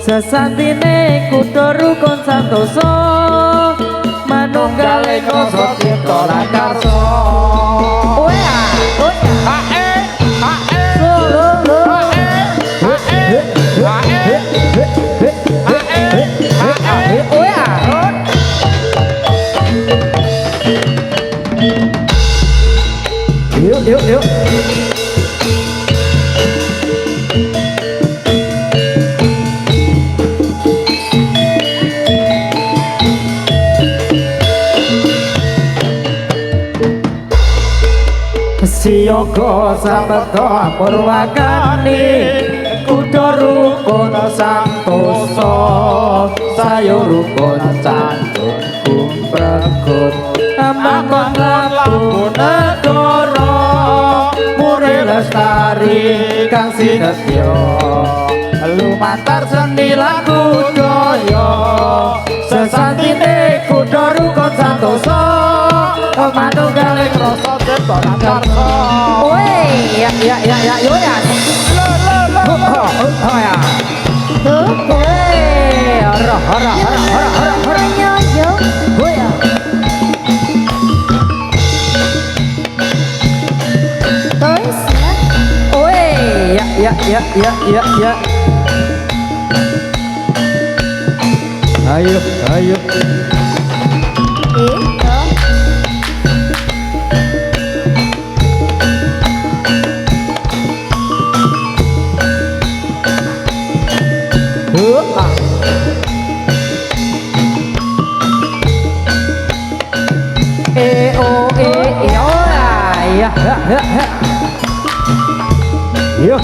Sesantine kudu rukun santoso manunggale koso cipta lan karso. Yuk. Siyoga sabda purwakani kudu rukun santosa sayo rukun canduk kumpregut amangkon lampun negara muri lestari kang sinetya lumantar seni lan budaya sesantine kudu rukun santosa manunggaling rasa cipta lan karsa. Ya yo ya. Ya. Hara. Yo. Ya. Terus ya. Ayo. Yo.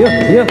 yuk yuk.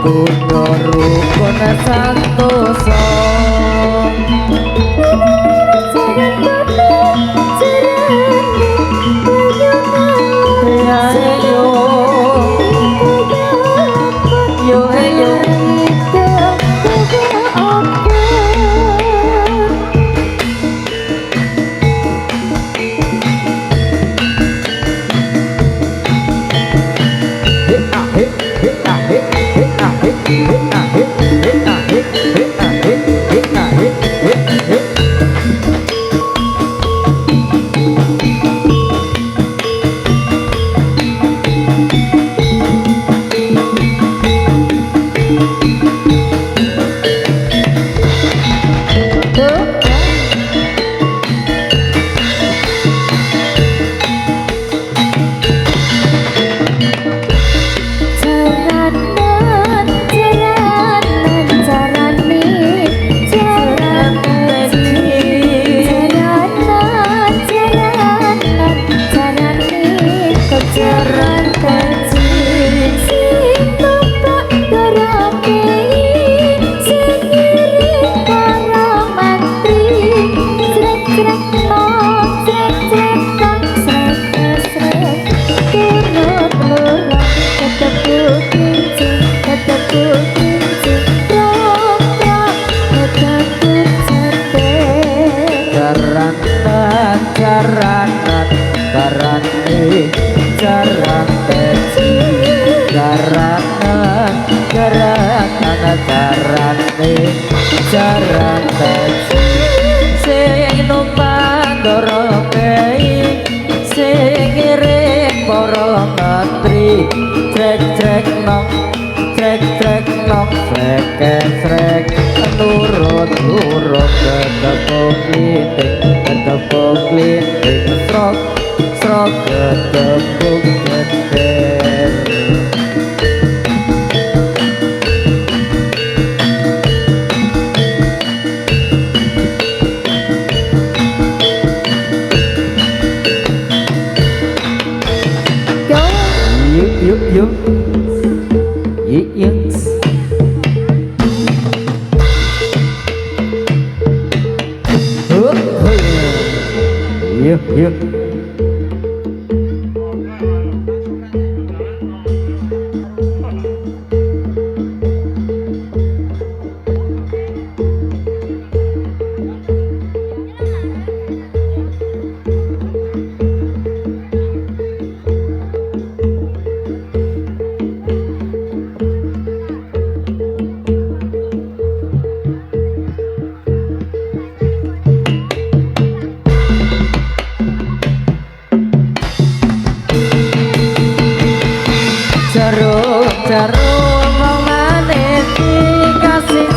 Punya rukun santoso jaran taji sing numpang dorokei sing ngiring para menteri trek nong frek nurut ketepung kliting strok ketepung geder. Yuk jarum wong manis dikasih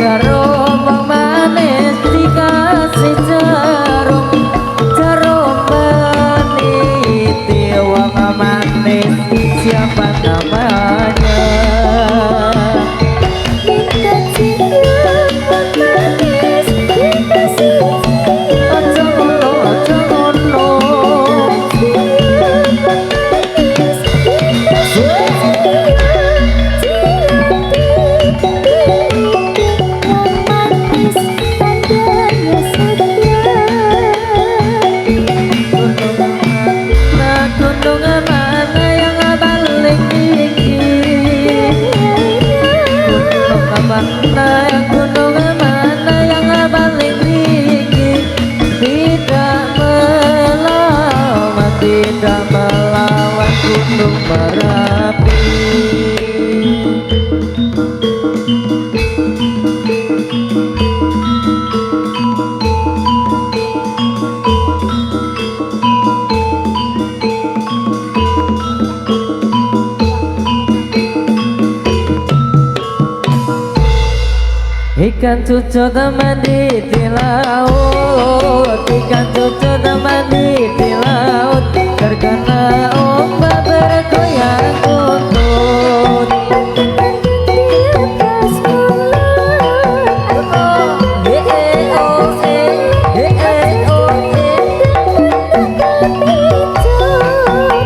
jarum wong manis dikasih jarum peniti wong manis siapa namanya dikasih wong manis dikasih gunung mana yang paling tinggi tidak melawan gunung Merapi. Ikan cucu teman di laut, ikan cucu teman di laut, terkena ombak bergoyang kuntut.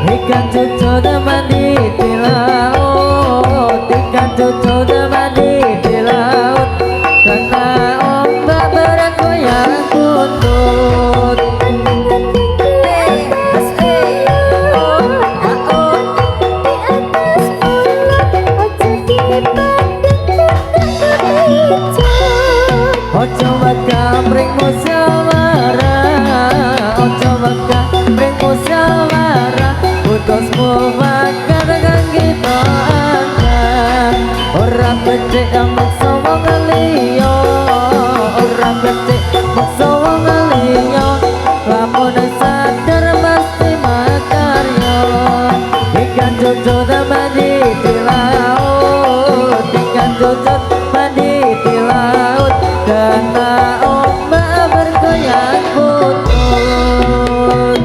Ikan cucu teman di laut, ikan cucu teman di laut, karena ombak bergoyang kuntut. Ojo bakal pring musyawarah, ojo bakal pring musyawarah, putusmu bakal dengan kita anak. Orang becek maksa wong liya, orang becek maksa wong liya, lamun sadar pasti makarya. Ikan cucu mandi di laut, ikan cucu mandi di laut, karena ombak bergoyang kuntut.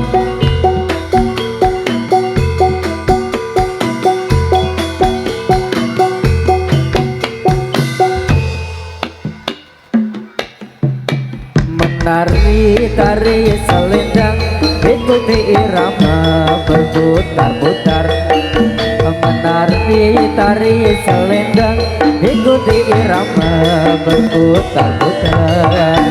Menari-tari selendang, ikuti irama berputar-putar. Menari-tari selendang, ikuti irama berputar-putar.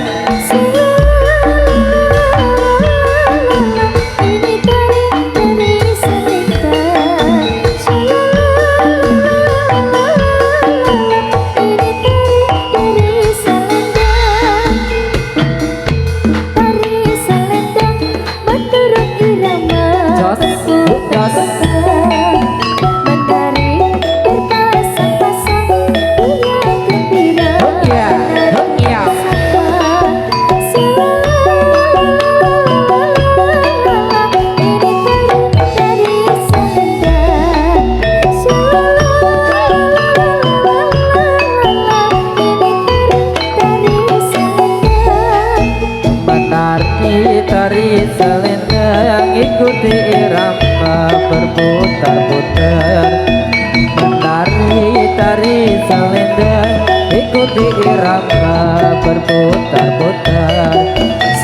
Tari selendang, ikuti irama berputar-putar. Menari-tari selendang, ikuti irama berputar-putar.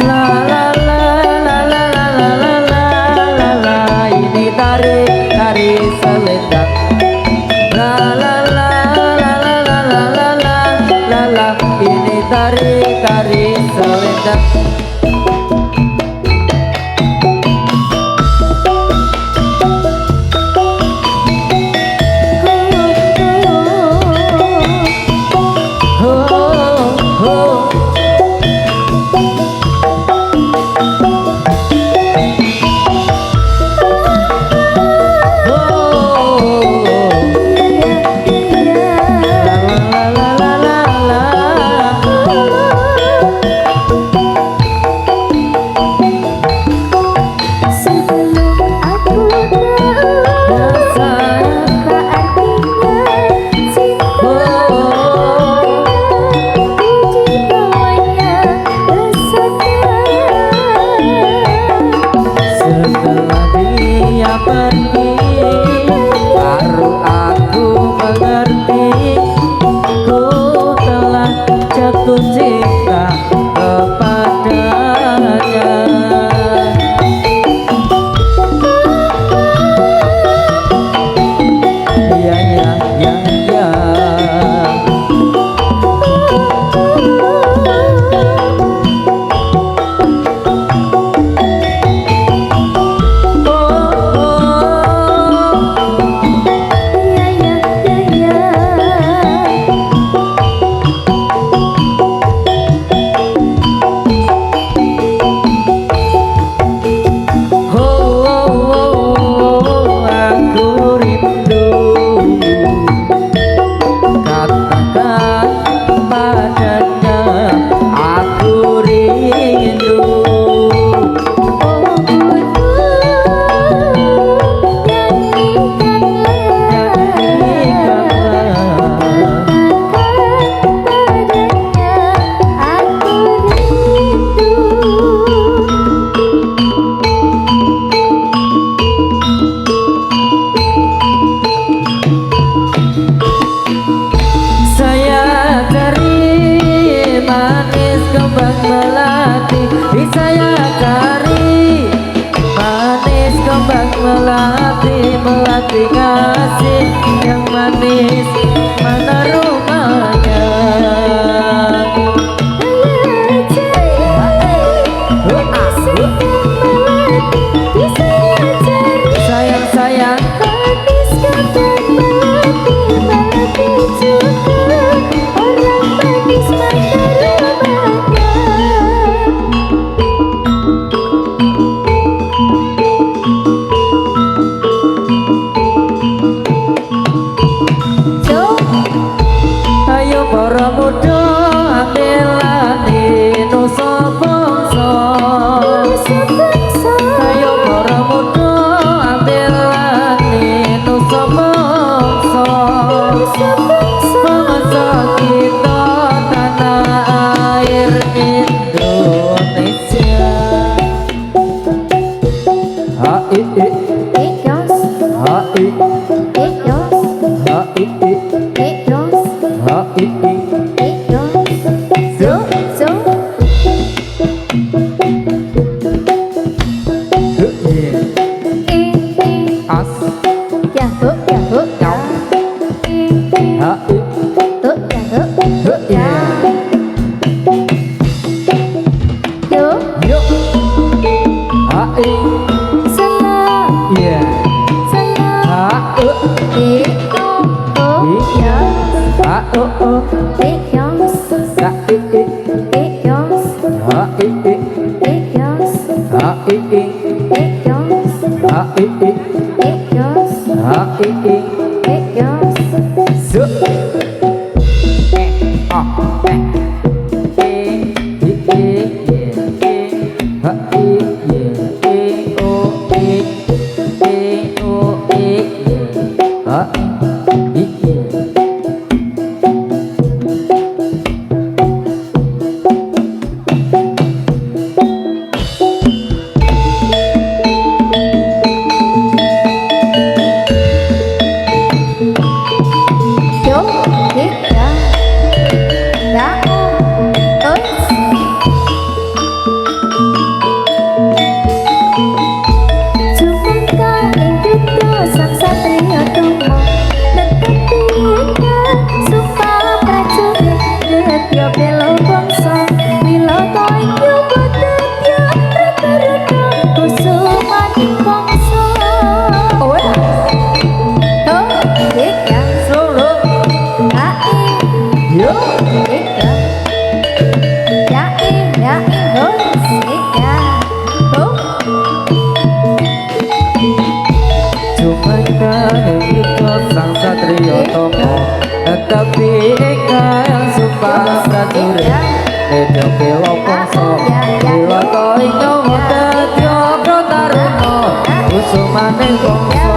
La la la la la la la la la la, ini tari selendang. La la la la la la la la la la, ini tari selendang. manis kembang melati saya cari manis kembang melati melati kasih yang manis mana rumahnya sayang sayang manis kembang melati juga orang manis mana rumahnya. ayo para muda ambilane nusa bangsa ayo para muda ambilane nusa bangsa bangsa kita tanah air Indonesia hai tapi ingkang sumpah prajurit Nedya kelo pangsa kilo to inyo dadya prataruna kusumaning bangsa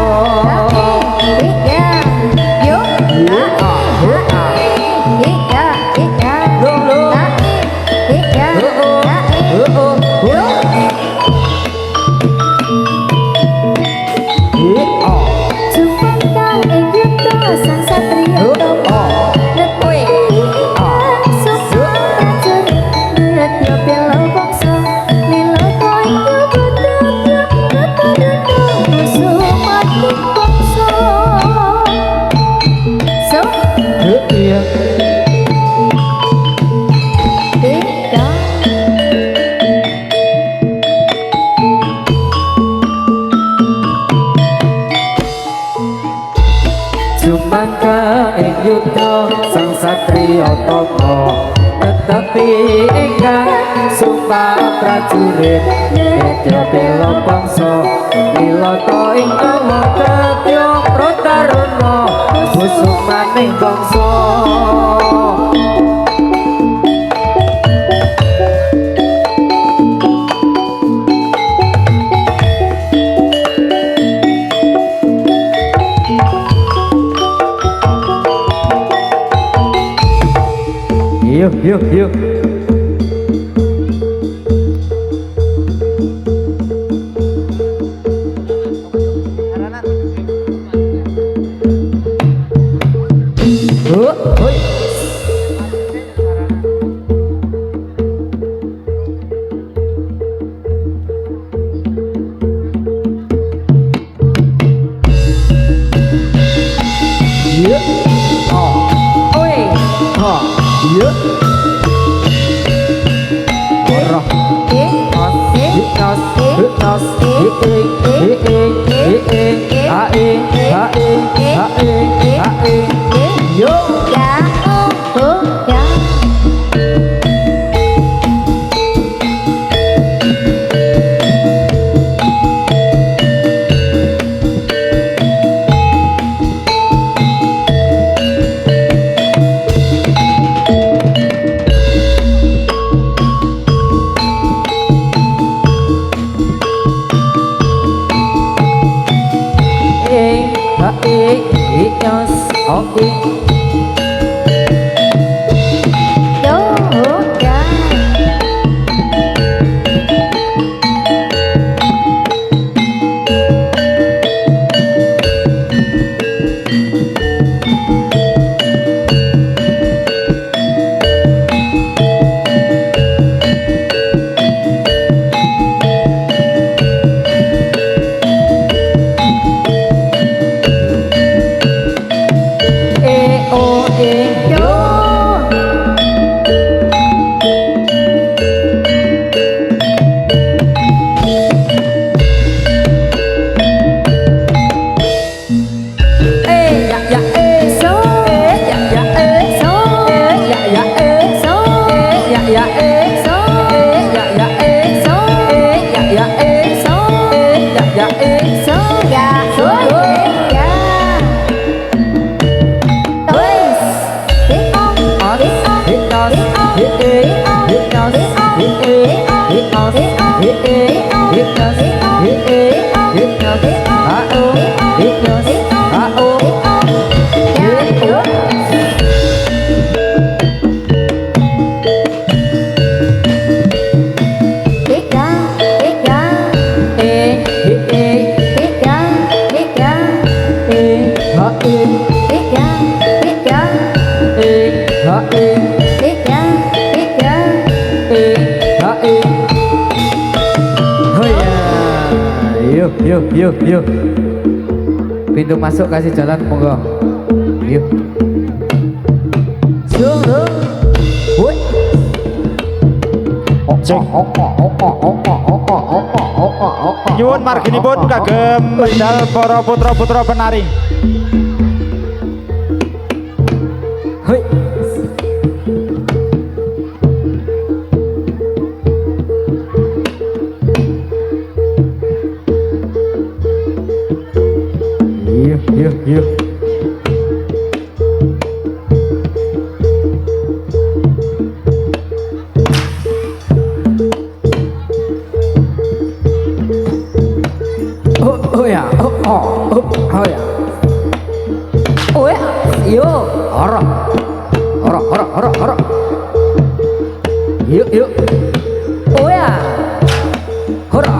Jumangka ing yudha sang satriya tata tetapi ingkang sumpah prajurit nedya bela bangsa milata ing dawa dadya prataruna kusumaning bangsa yuk yuk yuk Iya. Ora. Os. Os. Os. Yo. Ya oh ya. Yuk. Pintu masuk kasih jalan monggo. Yuk. Cek. Nyuwun marginipun kagem medal para putra-putra penari. Hei. Yuk. Oh ya. Yo. Ora. Yuk. Oh ya. Ora. Oh ya. Yuk. Oh ya. Ora.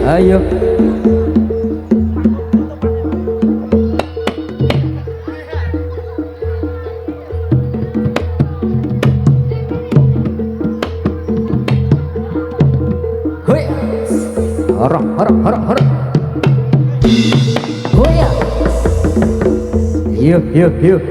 Ayo. Hoi. Hara. Hoya. Yuk.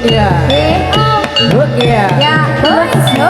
ya. Ya. Ya, terus ya.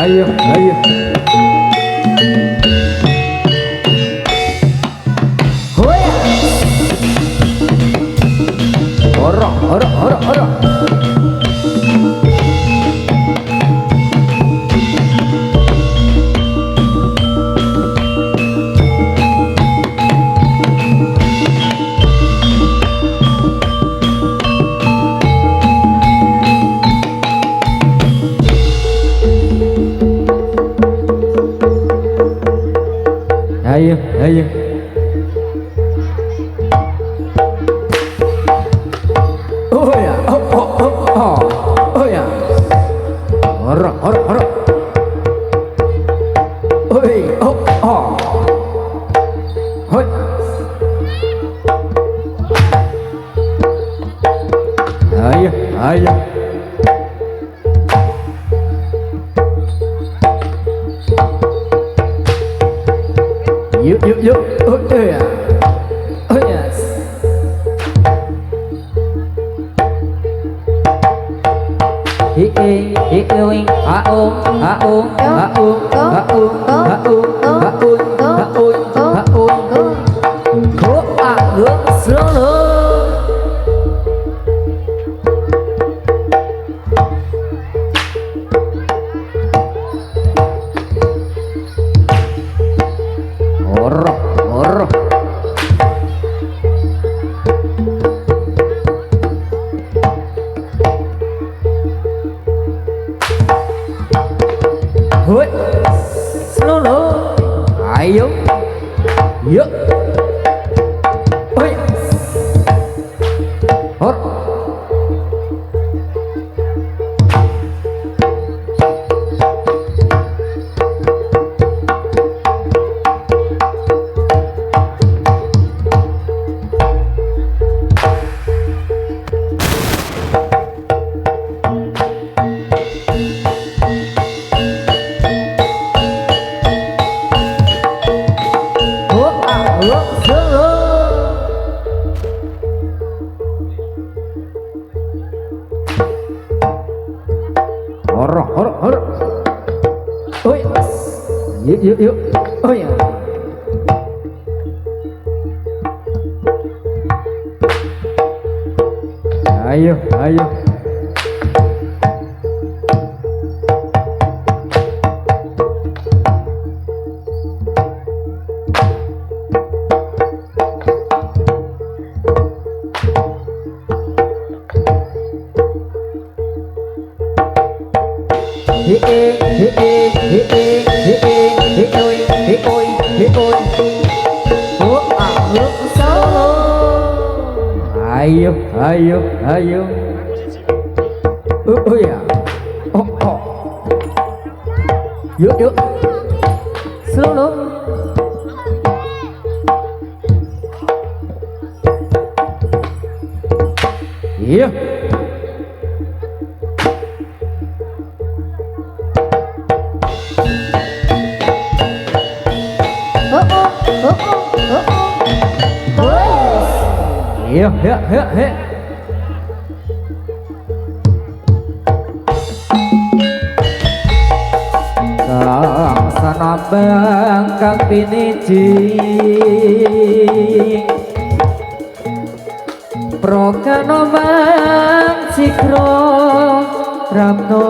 Ayo. Hara. Yuk. Ayo. Hara. Ayo. Oh ya. Oh ya. Hara. Oi. Hoi. Ayo. Yuk. Oh ya. Oh yes. Hoi. Slow. Ayo. Yuk. Hoi. Hor. Horo. Oh ya. Yuk. Oh ya. Ayo. Ayo. Oh ya. Oh. Yuk. Slow. Iya. Iya, iya, iya, iya. Kang sanabang kang piniji Prokano mang sikro ramno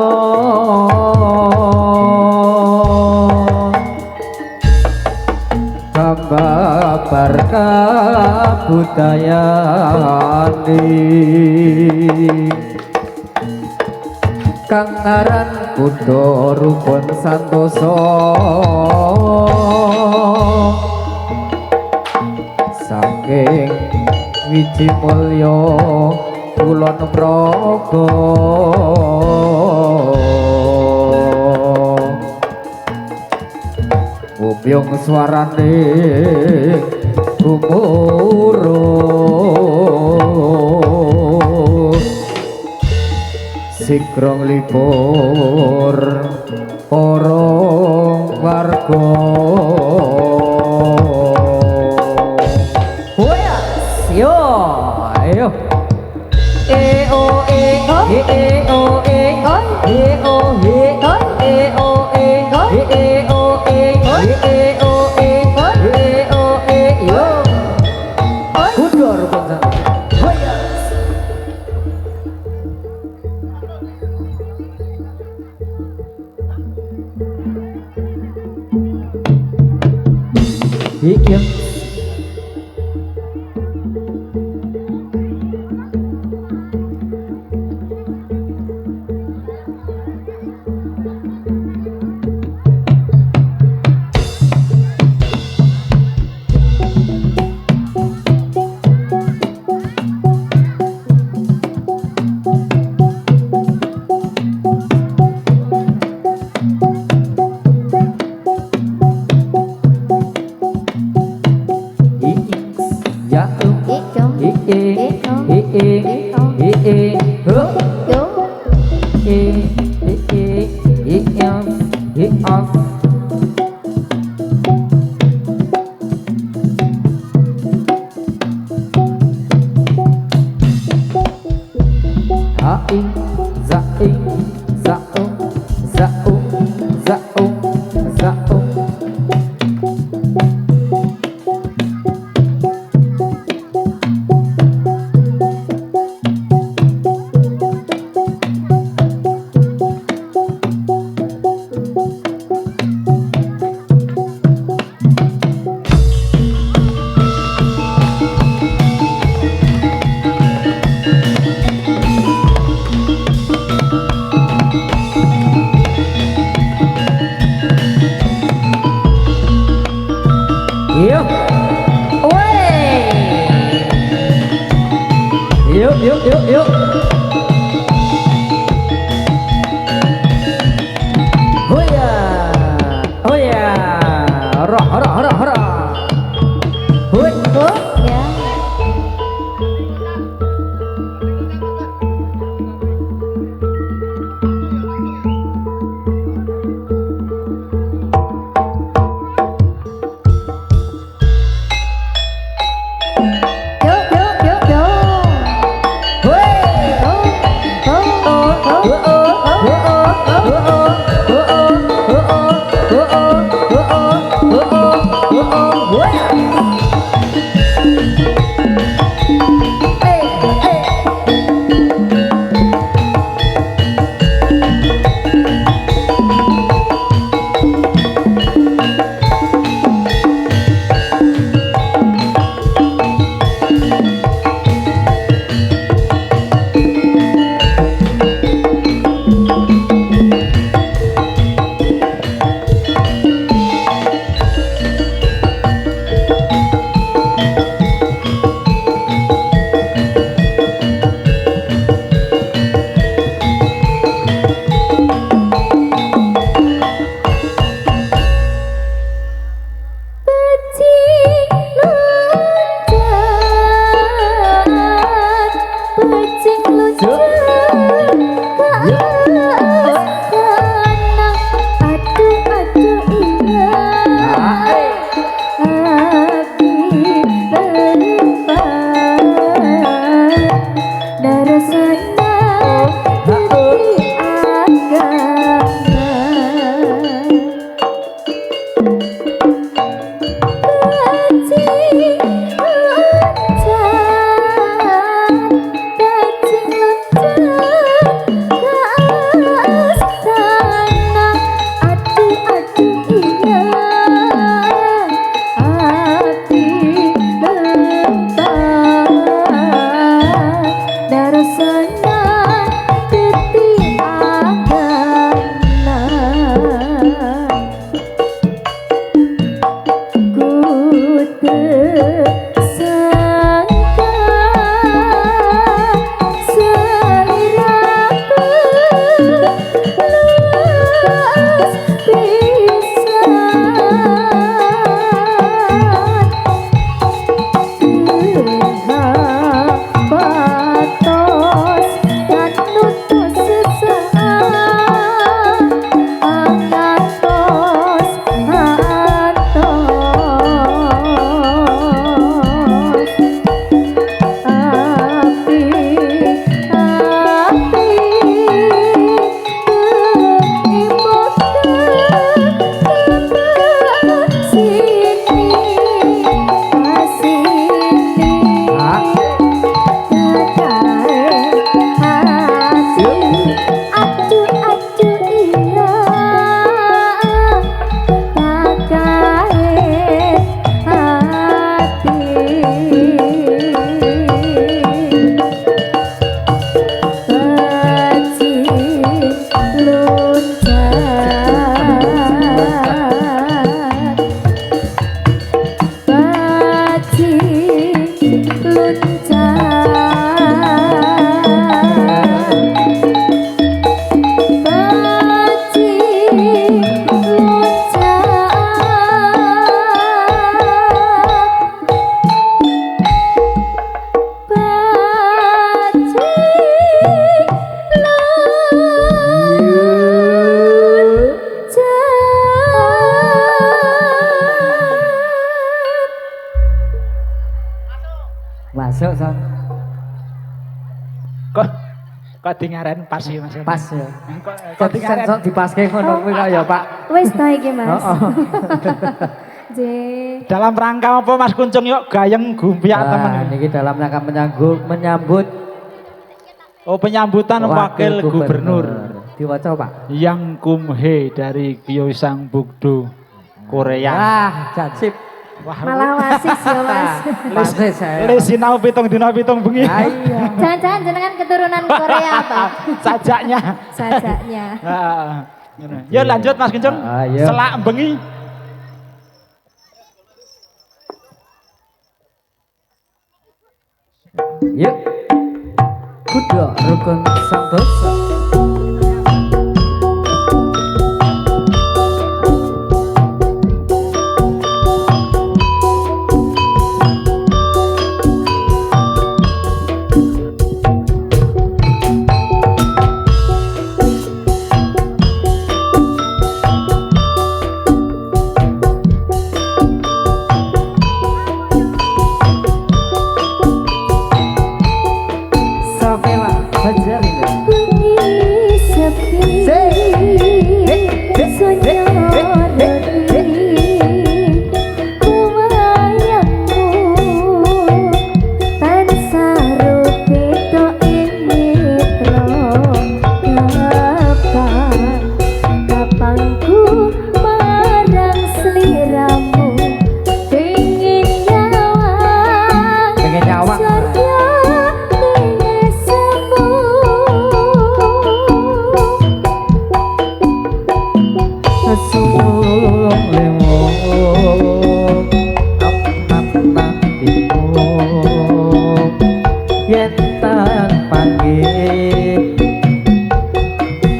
kabar kabudayane kang aran Buddha rukun santosa saking wiji mulya kulon praga Umyung swarane gumuruh sikrong libur para warga yo ayo o e o e o e yo kudur bangsa Ikem yuk hoya roh hui ya. Masuk son. Kok dingaren pas ya Mas. Pas ya. Kok Jadi dingaren sensor dipaske ngono kuwi kaya Pak. Wis ta iki Mas. Heeh. J. dalam rangka apa Mas Kuncung yuk gayeng gumpiak temen. Nah, niki dalam rangka menyambut Oh penyambutan wakil gubernur. Diwaca Pak. Yang Kumhe dari Gyeongsang Bugdo Korea. Ah, jajib. Wah, Malah wasis ya Mas. Wasis saya. Les sinau pitung dina pitung bengi. Ah, iya. Jangan-jangan jenengan keturunan Korea apa? Sajaknya. Sajaknya. Heeh. Ngono. Yuk lanjut Mas Kuncung. Ayo. Selak bengi. Yuk. Kuda rukun santosa. Savela Hajarina. Bengi sepi. Pengen nyawang. Sulung lewong amat itung yen tan panggih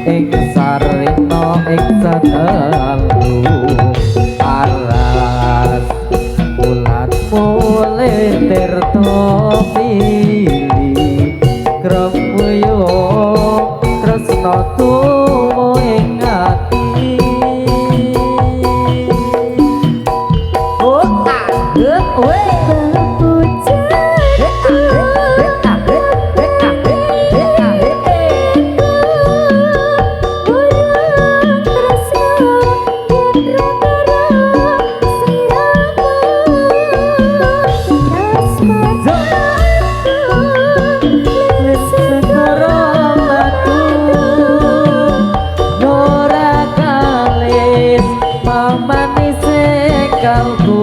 ing sarina ing sadalu aras ulat mulih tirta pilih kremyo tresna tumo ing ati. Maju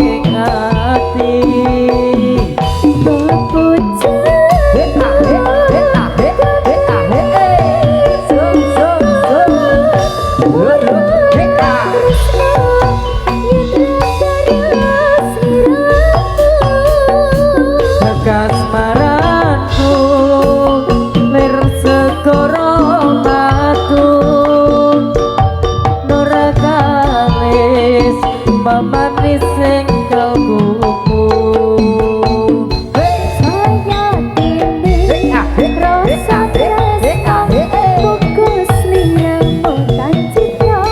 ing ati kasmaranku lir segara matu nora kalis mamanis sing kalbuku saya tindih rasa tresno fokus liramu tan citra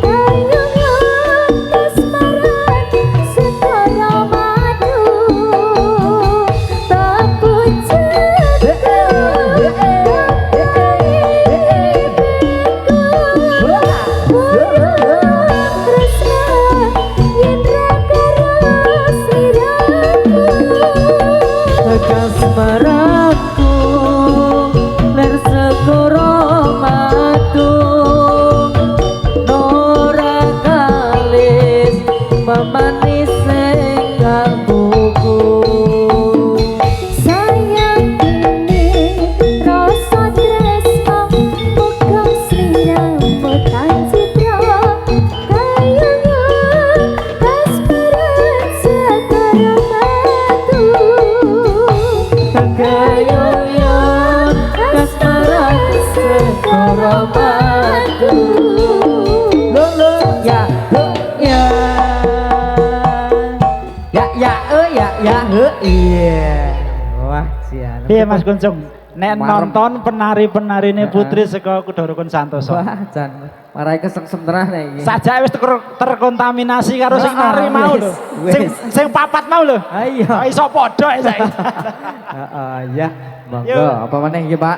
kayungan kasmaran segara madu tak pucet kasmaranku lir segara matu nora kalis mamanis sing kalbuku sayang ini rasa tresno bukan sliramu tan citra kayungan kasmaran segara madu kayuyan kasmaran segara madu lolo ya iya wah sian Piye Mas Kuncung? Nek nonton penari-penarine Putri saka Kuda Rukun Santoso. wah jan marai kesengsem tenan iki Saja wis terkontaminasi karo sing nari mau lho. Sing papat mau lho. ayo Iso padha saiki. heeh ya monggo Yuk. apa meneh iki Pak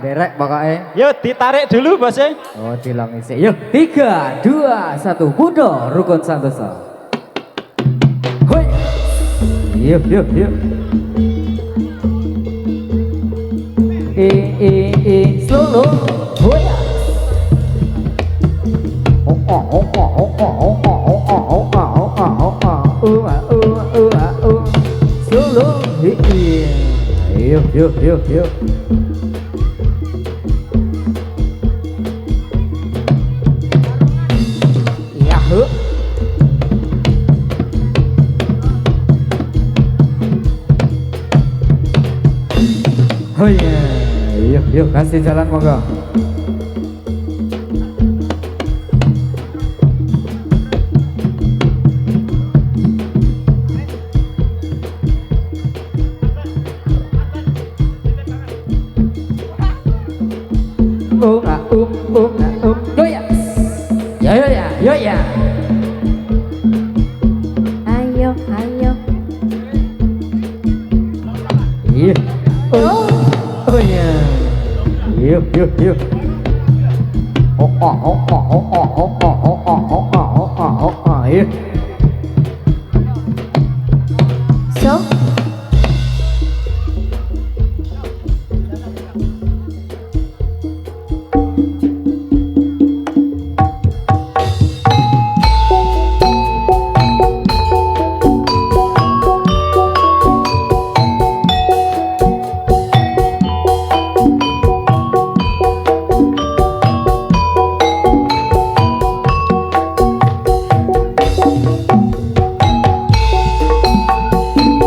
derek pokoke Yuk ditarik dulu Bos. oh dilong isik yuk 3 2 1 Kuda Rukun Santoso hoi yuk slow hoi slow yuk yahoo oh iya yuk kasih jalan monggo yo ya ayo iya oh iya yuk iya so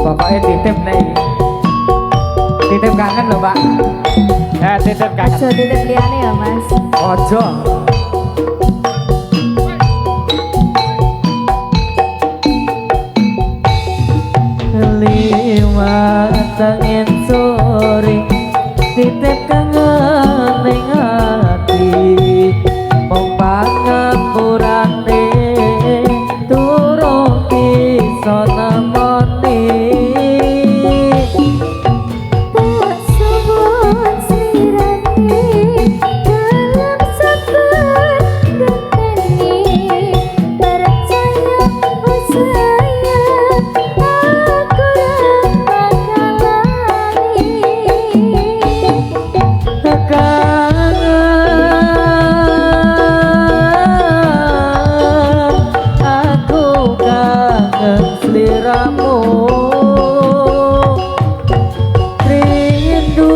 pokoknya titip nih titip kangen loh Pak Titip kangen. aja titip liane ya Mas ojo lima tangin sore titip kangen ning ati mong pangapurane turung bisa nemoni tak sabun sliramu dalam sabar genteni percaya oh sayang aku ora bakal lali kangen sliramu rindu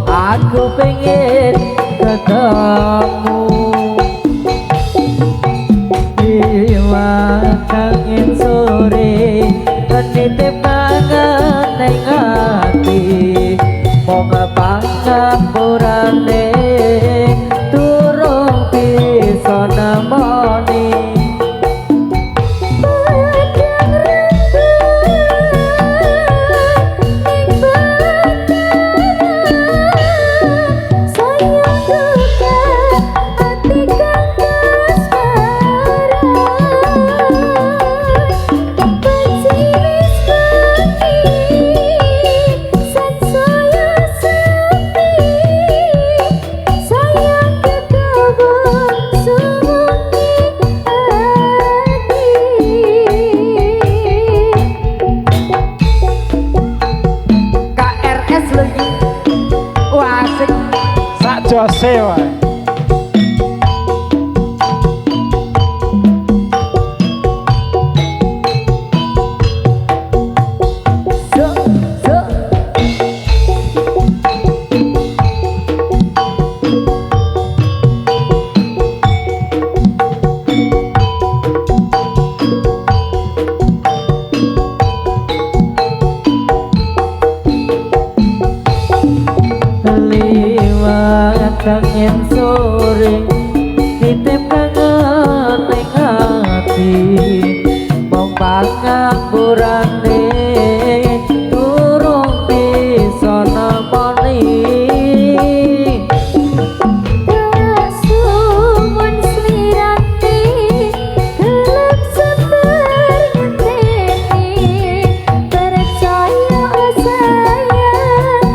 aku pengen ketemu jiwa kangen sore nitip kangen ning ati mong pangapurane durung bisa nemoni Jose wae. kangen sore titip kangen ning ati mong pangapurane durung bisa nemoni sumun slirati gelem sebar ngenteni percaya sayang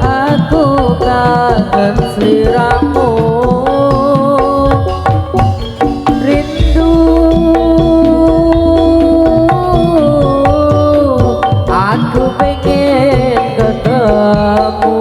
aku kangen sliramu rindu aku pengen ketemu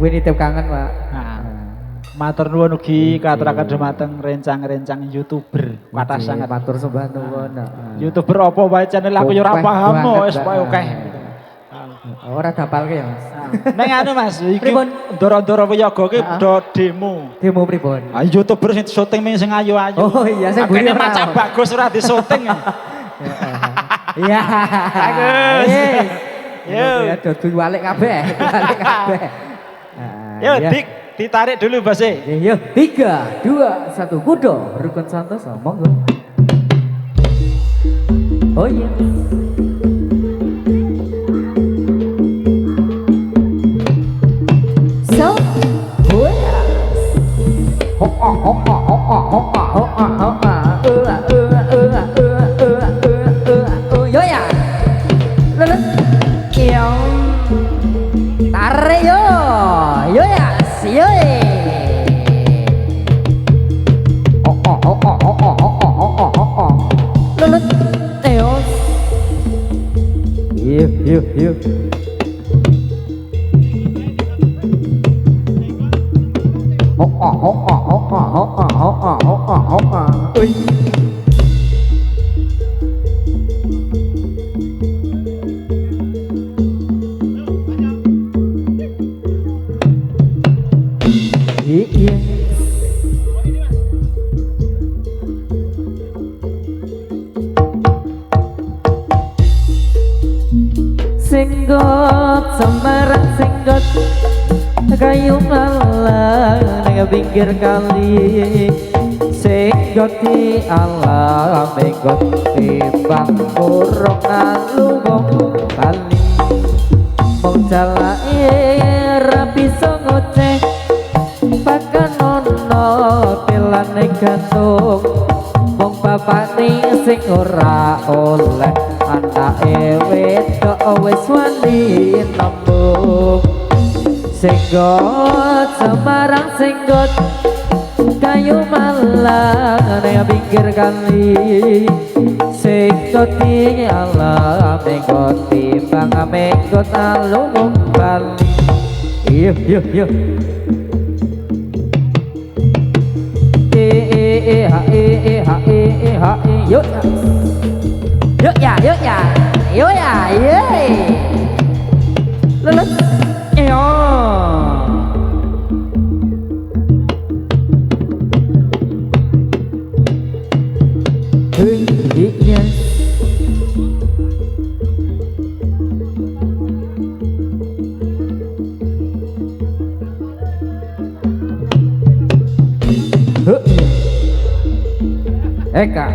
nitip kangen Pak. Matur nuwun ugi katuraken dumateng rencang-rencang YouTuber. Kathah sanget matur sembah nuwun. YouTuber apa wae channel aku ya ora paham wis pokoke akeh. Ora dapalke ya Mas. Neng anu Mas, iki Ndoro-ndoro Wiyaga ki do demo. Demo pripun? Ah YouTuber sing syuting sing ayu-ayu. Oh iya sing buri ora. Macam bagus ora disyuting. Iya. Bagus. Yo, ya dodo balik kabeh, balik kabeh. Yo, Dik, ditarik dulu Base. Yo, 3, 2, 1 kudo, Rukun Santoso, monggo. Oh iya. so Hopa, hopa, hopa, hopa, hopa, hopa. Yo ya. Lelet. Yo. Tarik yo. Yo ya. Yo. Hopa, hopa, hopa, hopa, hopa, hopa. Lelet. Yo. Yo. Hopa. Ui. Iya. Singgot Semarang singgot kayu malang nang pinggir kali singgot di alam menggot timbang kurung alung kali mong jalake rapi ngoceh pakan ono pelane gantung mong bapakne sing ora oleh anake wedok wis wani nembung singgot Semarang singgot kayu malang nang pinggir kali singgot di alam menggot timbang menggot alung bali iya yuk ya lulus yo yes Eka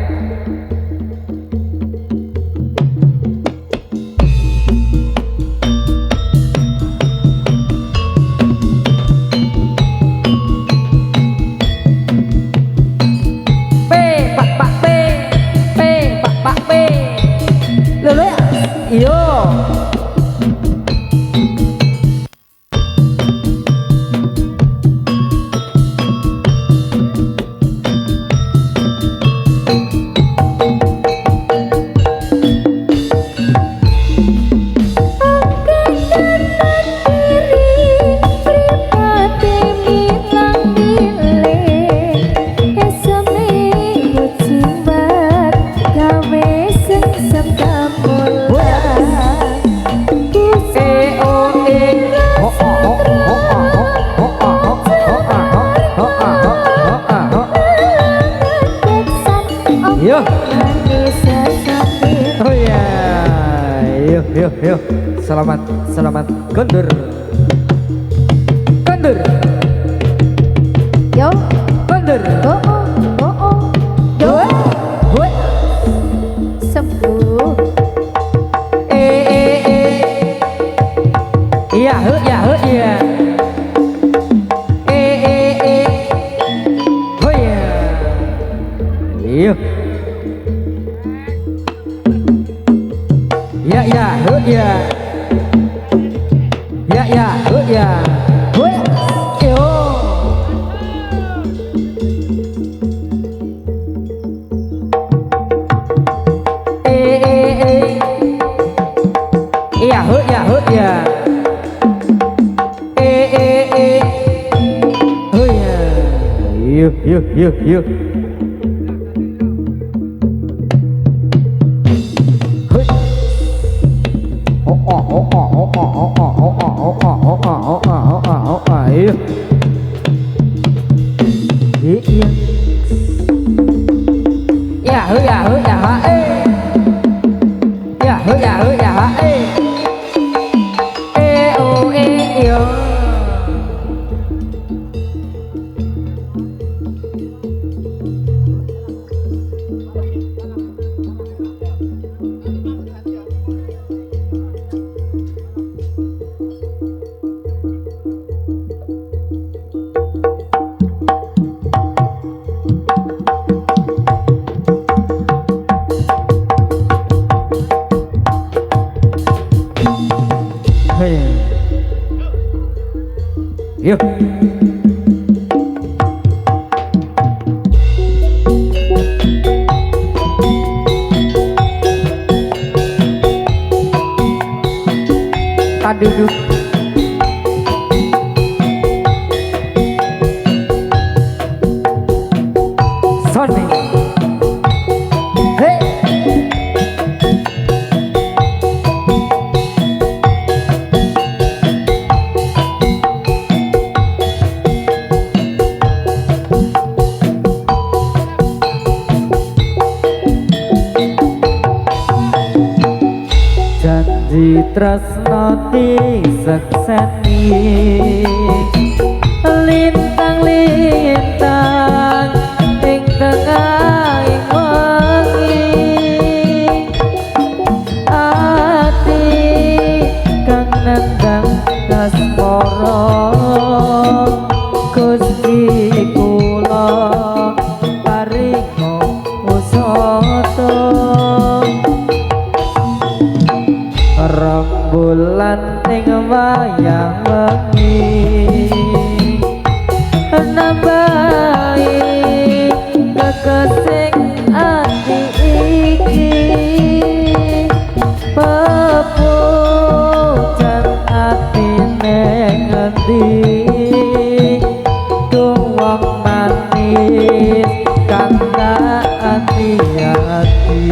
Yo oh ya yuk selamat kondur Yo, kondur yo, sembuh. iya oh ya yuk ya yo ya oh ya yuk yuk duduk Sony hey janji tresno disekseni lintang-lintang ing tengahing wengi ati kang nendang kasmara Gusti kula paringa usata rembulan ing wayah wengi nambahi kekesing ati iki pepujan atine ngendi tuwong manis kang tak ati-ati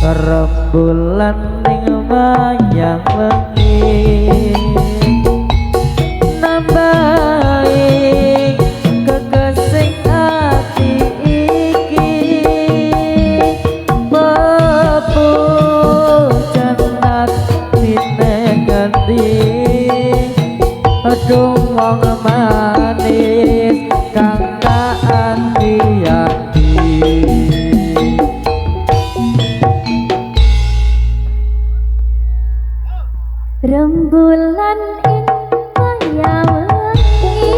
rembulan ning wayah wengi nambahi kekesing ati iki pepujan atine ngendi aduh wong manis kang tak ati-ati rembulan ing wayah wengi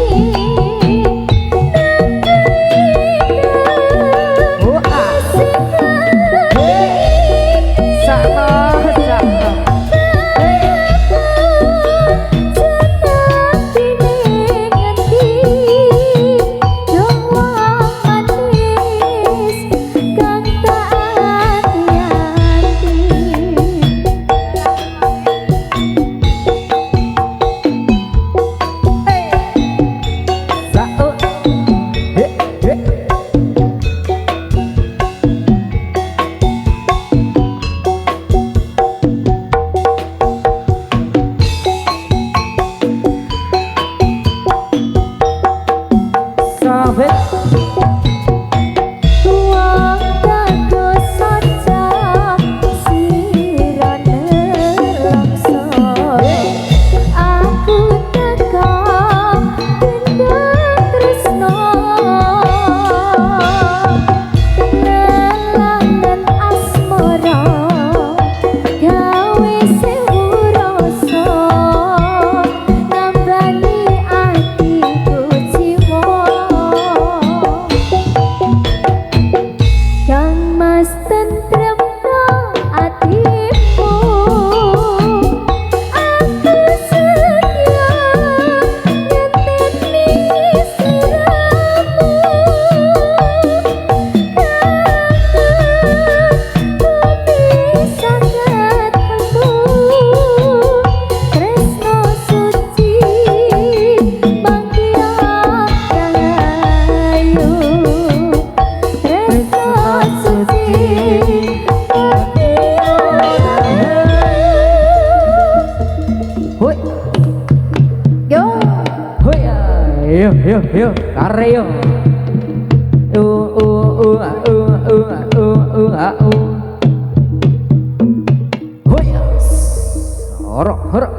yo, kare yo. Hoyas. Horok, horok.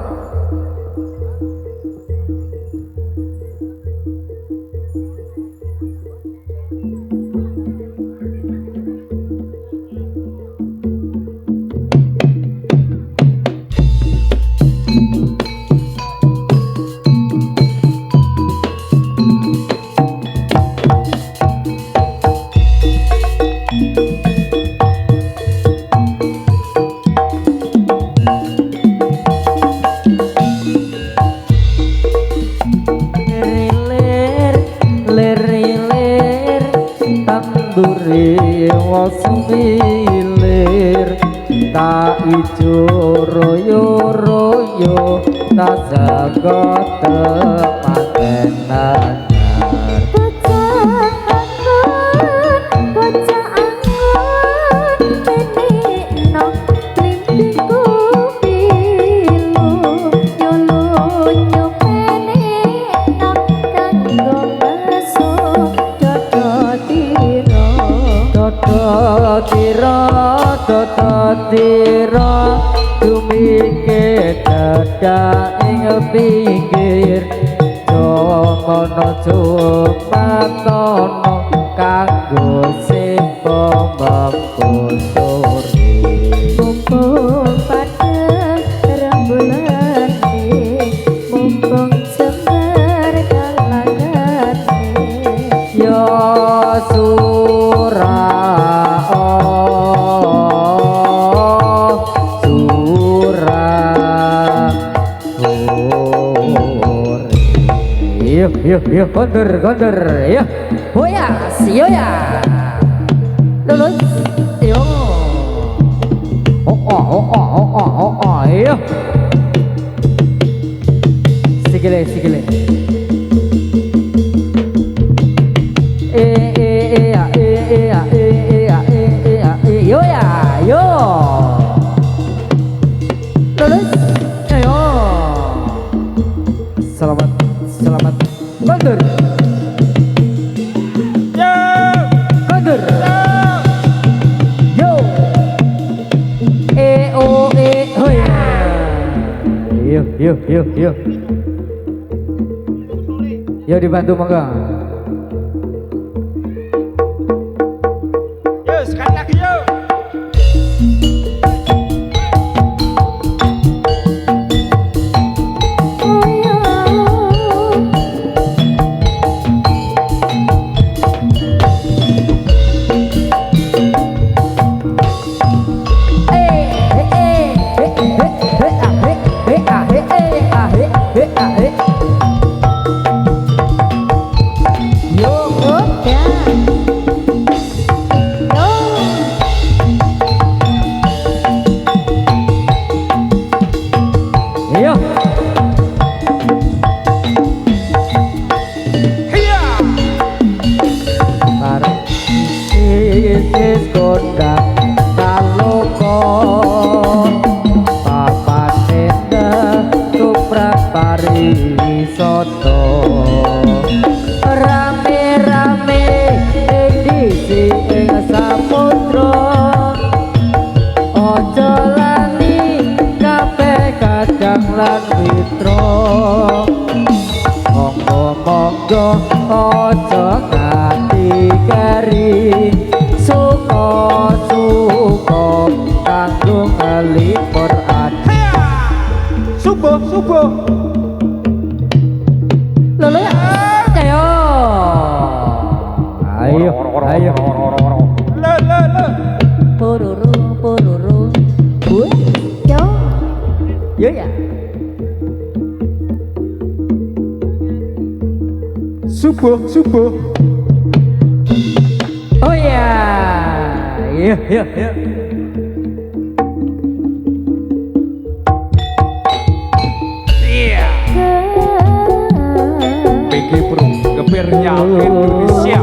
Tanduri wasmilir tak ijo royo-royo tak jaga temantenan Bocah angon menekno klimpingku pilu nyolonyo menekno kanggo masuk dodo tira dumike dadak ing pinggir jomono jumatono kanggo sing pembangkuturi mumpung padha rembulan mumpung semer kalagane ya Yuk, kondur, ya. Hoyas, yo ya. Lulus, yo. Yo. Sikile. Yo ya, yo. Lulus, yo. Selamat. Kondur. Yo. Kondur. Yo. Hoy. Yuk. Yo dibantu monggo. Yo, sekali lagi yo. Soto rame-rame edisi ing samudra ojo lali kabeh kadang lan mitra monggo ojo nganti kari suka kanggo ngelipur ati subuh Lolo ya, ayo. Le. Pororo. Yo ya. Subuh. Oh ya. Yo. Gebernya Indonesia.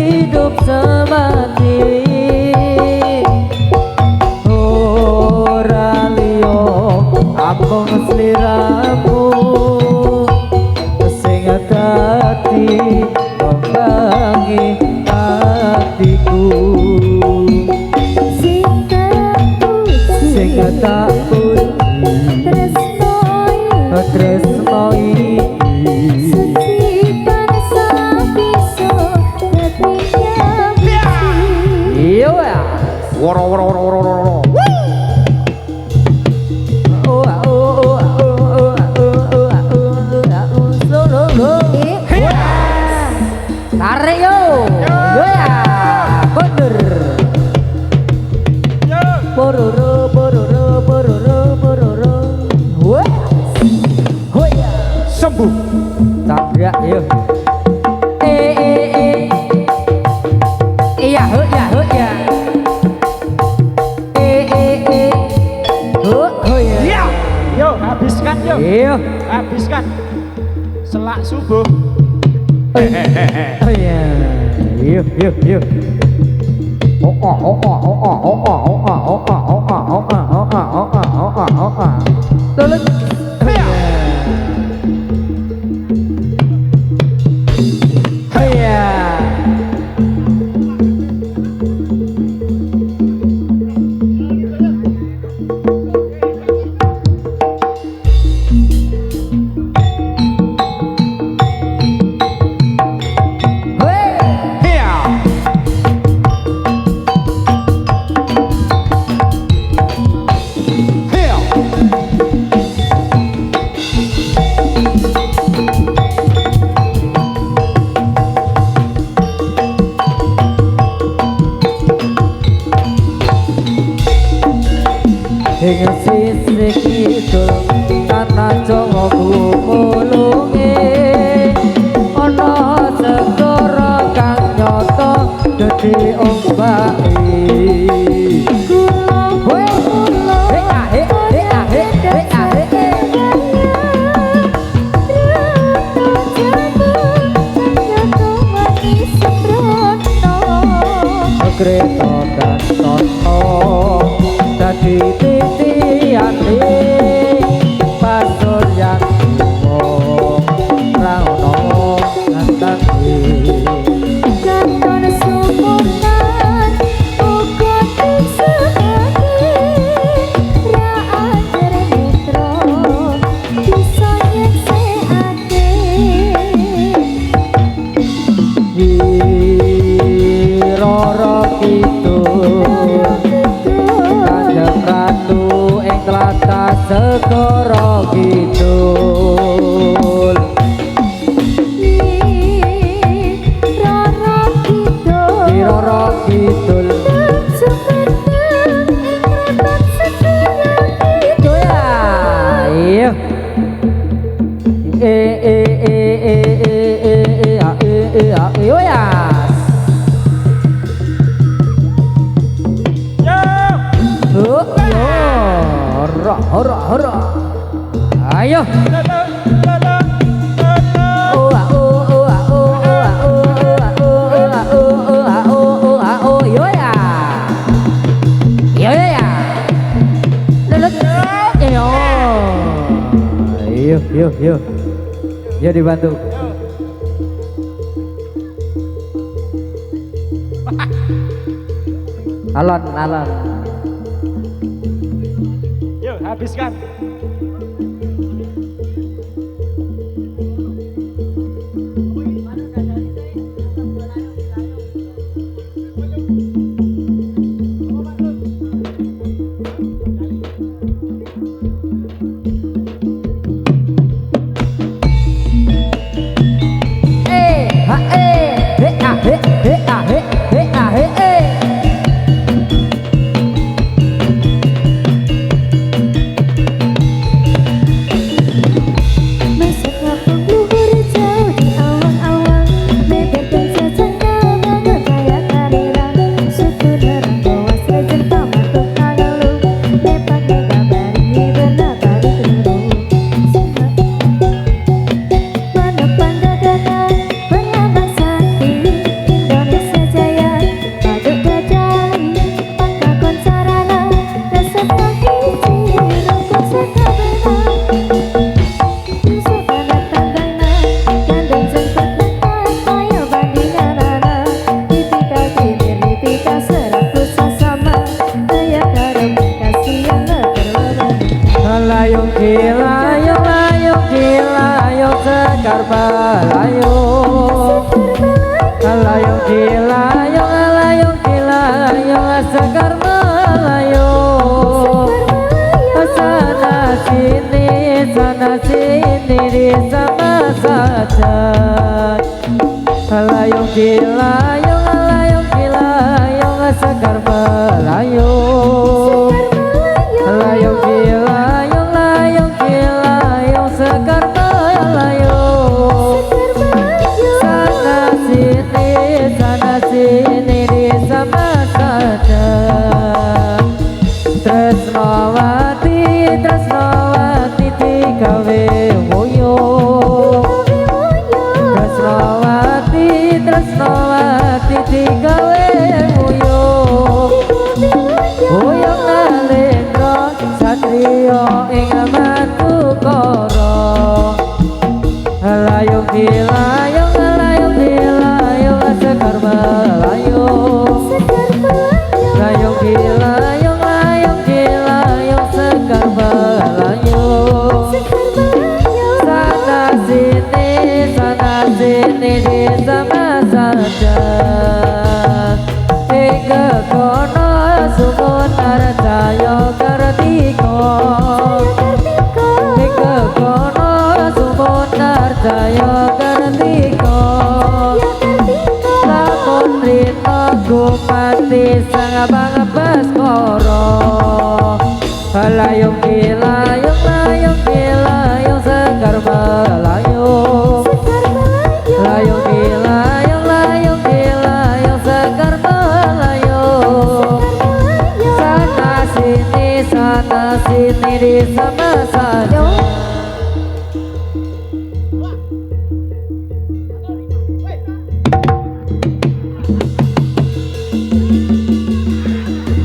hidup semati ora liya amung sliramu sing dadi pembangi hatiku sing tak puji tresnoi iya ya Woro woro woro woro woro. tarik yo yo ya bener bororo bororo bororo bororo wah hoya Sembuh. tabrak yo iya ho ya ho ya ho ya Iya. Yo habiskan yo. iya Habiskan. Selak subuh. oh ya yuk yuk yuk oh oh oh oh oh oh oh oh oh oh oh oh oh oh oh tulut iya Iya. Iya. ing sisih kidul ana Jawa gumulunge ana segara kang nyata dadi ombake Kreta Gantana dadi titiane pasuryan wong raono ngantake Roro kidul Kanjeng Ratu ing tlatah segara kidul Roro kidul itu ya iya iya ya hara hara hara ayo yuk yuk ya dibantu alon alon Yo habiskan. layong dilayong sekar melayong sana sini di sama saja layong dilayong sekar melayong layong dilayong sekar melayong sana sini di sama saja Tresnawati digawe moyo Tresnawati digawe moyo Oyong nalendra satriya ing Madukara layong dilayong sekar melayong layong dilayong sekar melayong sana sini di sama saja ing kono sumun arjaya kartika ing kono sumun arjaya kartika lamun rina gumati sang abang baskara layong dilayong sekar melayong layong dilayong sekar melayong sana sini di sama saja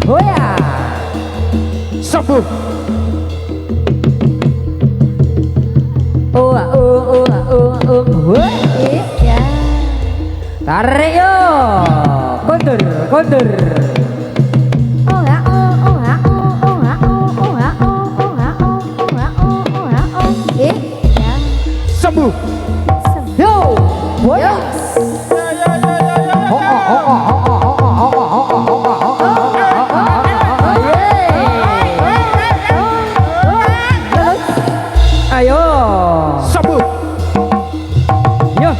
oh ya Sabu. Ya. tarik yo kondur Sabu. yo boy ayo Sabu. yo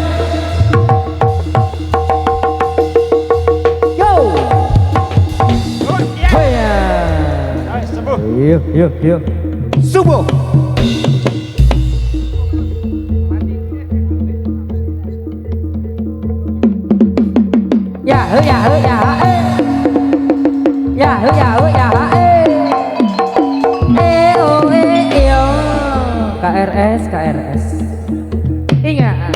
Yuk. Subuh. Ya, KRS. Ingat.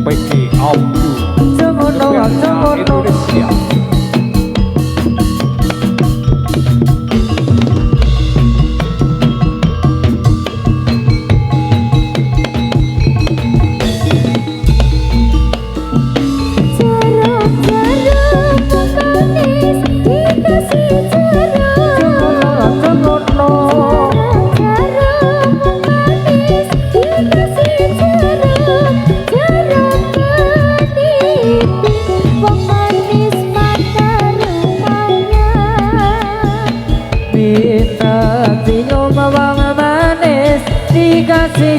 PT Audio. Semono. Indonesia. Dikasih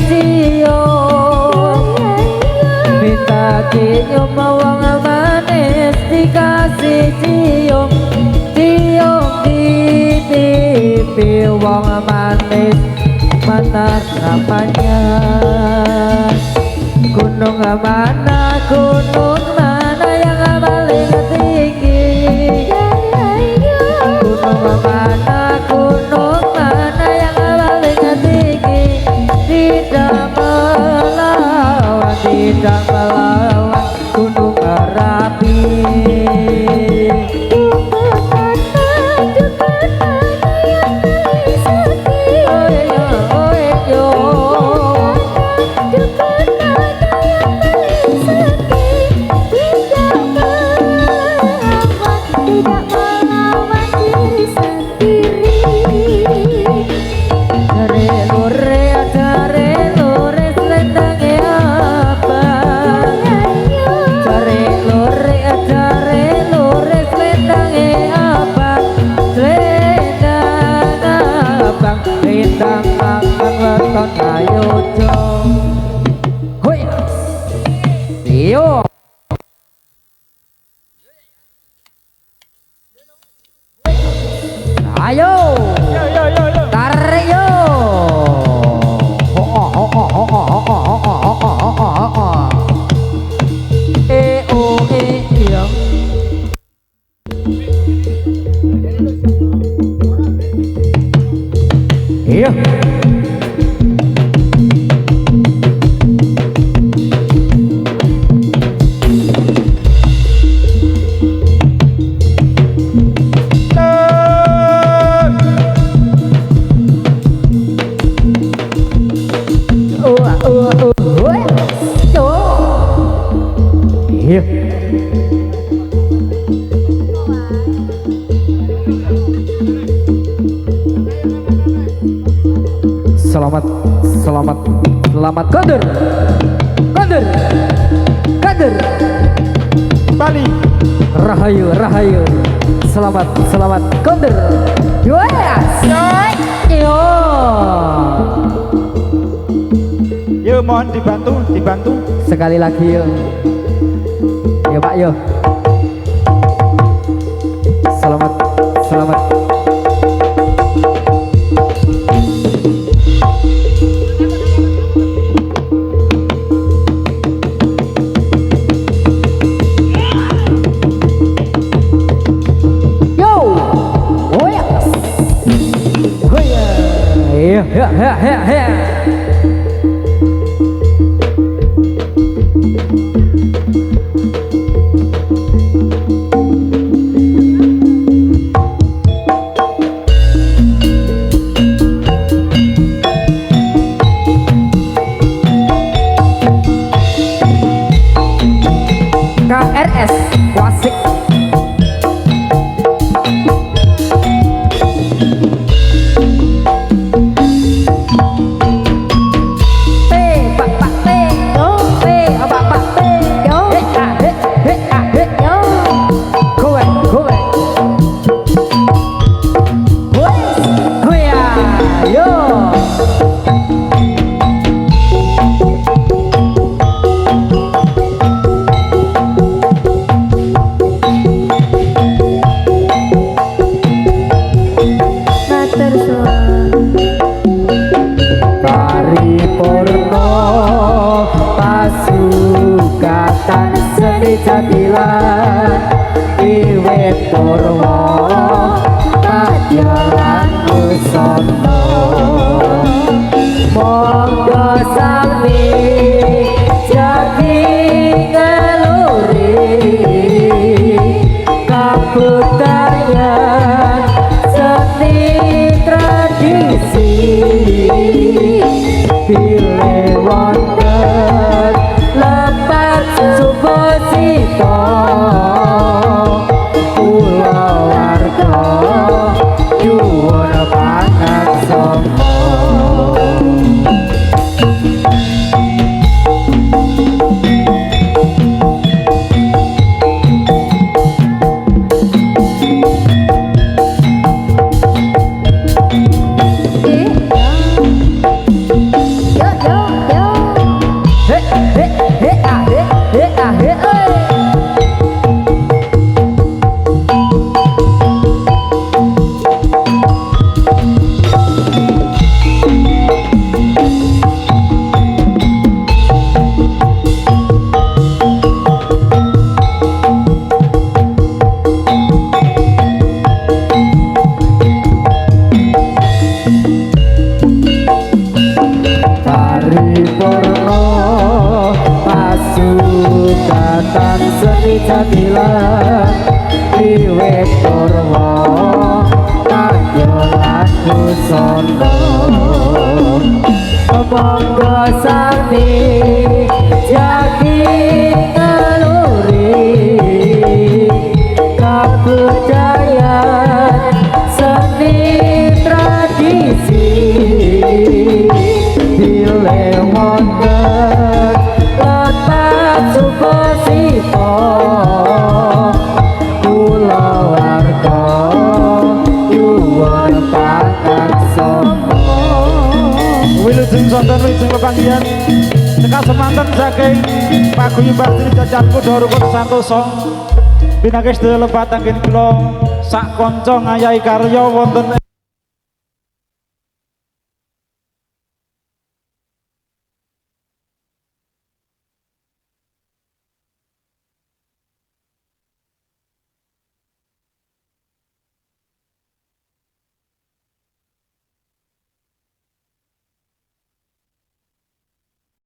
cium bawang manis dikasih cium di pipi wang manis mana namanya gunung mana yang paling tinggi gunung mana yang paling tinggi tidak melawan gunung Merapi. Jare lore selendang ya Yo. Ayo. Tarik yo. Yo. Iya. Iya. Selamat, selamat, selamat kader, kader, kader. Bali. Rahayu, rahayu. Selamat, selamat kader. Yes. Yo. Yo mohon dibantu, dibantu. Sekali lagi yo. Yo Pak yo. Selamat, selamat. Ya, ya, ya, ya. KRS Klasik. Pasukatan seni jadilan Iwet Purwo Kajalan Kusono Monggo sami jadi ngeluri Kabudayan seni tradisi Pilih wonten lepat Suposito Pulau warga Yuwon panak somo Pasukatan seni jadilan Iwet Purwo Kajalan Kusono Monggo sami jadi ngeluri Kabudayan seni tradisi Pilih wonten lepat Suposito Kula warga Yuwon panak somo Wilujeng sonten wilujeng pepanggihan. Cekak semanten saking paguyuban Trijajatku Dorukun Santoso pinakis sedaya lebat anggen kula sak kanca ngayahi karya wonten